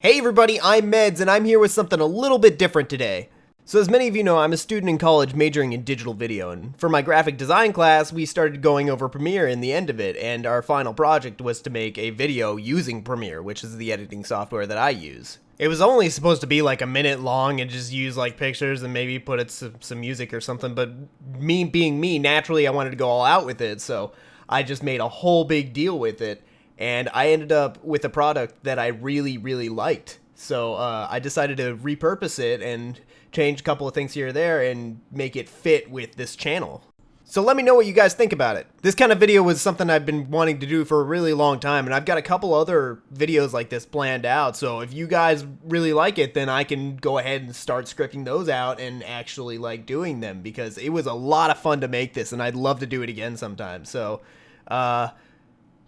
Hey everybody, I'm Medz, and I'm here with something a little bit different today. So as many of you know, I'm a student in college majoring in digital video, and for my graphic design class, we started going over Premiere in the end of it, and our final project was to make a video using Premiere, which is the editing software that I use. It was only supposed to be like a minute long and just use like pictures and maybe put it some music or something, but me being me, naturally I wanted to go all out with it, so I just made a whole big deal with it. And I ended up with a product that I really liked. So I decided to repurpose it and change a couple of things here or there and make it fit with this channel. So let me know what you guys think about it. This kind of video was something I've been wanting to do for a really long time, and I've got a couple other videos like this planned out. So if you guys really like it, then I can go ahead and start scripting those out and actually like doing them, because it was a lot of fun to make this and I'd love to do it again sometime. So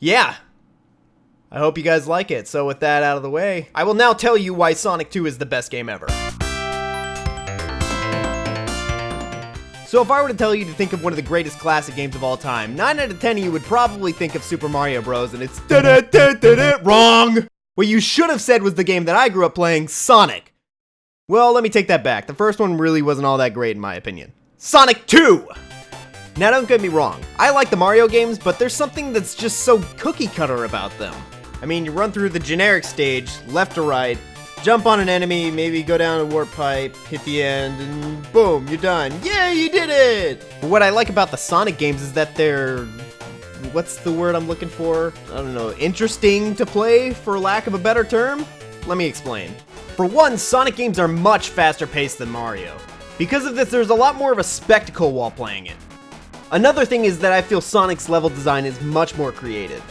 yeah. I hope you guys like it. So with that out of the way, I will now tell you why Sonic 2 is the best game ever. So if I were to tell you to think of one of the greatest classic games of all time, 9 out of 10 of you would probably think of Super Mario Bros. And it's wrong! What you should have said was the game that I grew up playing, Sonic. Well, let me take that back. The first one really wasn't all that great in my opinion. Sonic 2! Now don't get me wrong, I like the Mario games, but there's something that's just so cookie cutter about them. I mean, you run through the generic stage, left to right, jump on an enemy, maybe go down a warp pipe, hit the end, and boom, you're done. Yeah, you did it! What I like about the Sonic games is that they're... what's the word I'm looking for? I don't know, interesting to play, for lack of a better term? Let me explain. For one, Sonic games are much faster paced than Mario. Because of this, there's a lot more of a spectacle while playing it. Another thing is that I feel Sonic's level design is much more creative.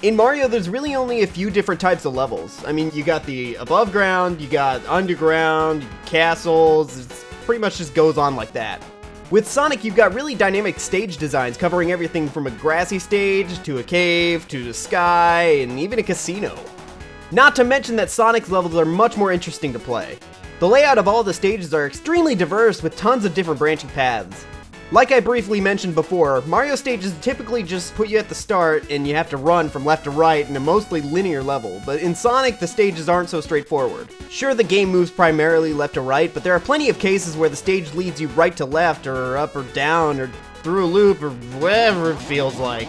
In Mario, there's really only a few different types of levels. I mean, you got the above ground, you got underground, castles, it pretty much just goes on like that. With Sonic, you've got really dynamic stage designs covering everything from a grassy stage, to a cave, to the sky, and even a casino. Not to mention that Sonic's levels are much more interesting to play. The layout of all the stages are extremely diverse with tons of different branching paths. Like I briefly mentioned before, Mario stages typically just put you at the start and you have to run from left to right in a mostly linear level, but in Sonic the stages aren't so straightforward. Sure, the game moves primarily left to right, but there are plenty of cases where the stage leads you right to left, or up or down, or through a loop, or whatever it feels like.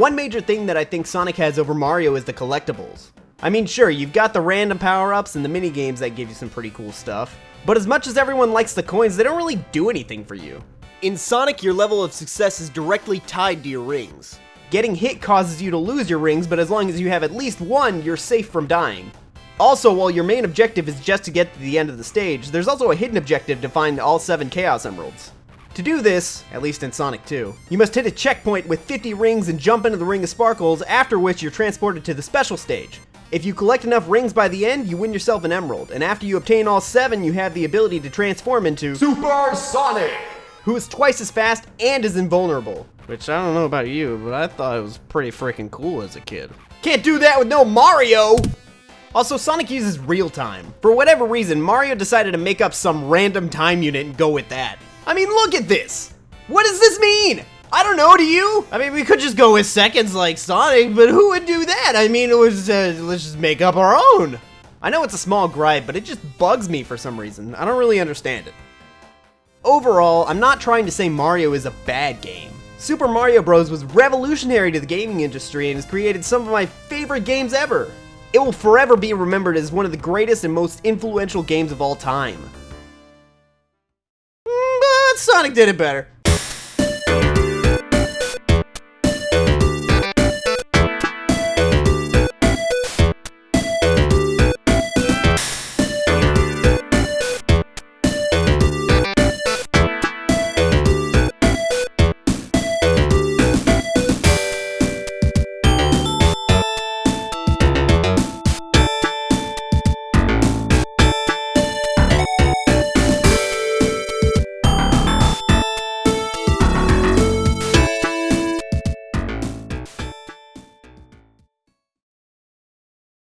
One major thing that I think Sonic has over Mario is the collectibles. I mean, sure, you've got the random power-ups and the mini-games that give you some pretty cool stuff, but as much as everyone likes the coins, they don't really do anything for you. In Sonic, your level of success is directly tied to your rings. Getting hit causes you to lose your rings, but as long as you have at least one, you're safe from dying. Also, while your main objective is just to get to the end of the stage, there's also a hidden objective to find all 7 Chaos Emeralds. To do this, at least in Sonic 2, you must hit a checkpoint with 50 rings and jump into the Ring of Sparkles, after which you're transported to the special stage. If you collect enough rings by the end, you win yourself an emerald, and after you obtain all 7, you have the ability to transform into Super Sonic, who is twice as fast and is invulnerable. Which, I don't know about you, but I thought it was pretty freaking cool as a kid. Can't do that with no Mario! Also, Sonic uses real time. For whatever reason, Mario decided to make up some random time unit and go with that. I mean, look at this! What does this mean? I don't know, do you? I mean, we could just go with seconds like Sonic, but who would do that? I mean, it was, let's just make up our own. I know it's a small gripe, but it just bugs me for some reason. I don't really understand it. Overall, I'm not trying to say Mario is a bad game. Super Mario Bros. Was revolutionary to the gaming industry and has created some of my favorite games ever. It will forever be remembered as one of the greatest and most influential games of all time. But Sonic did it better.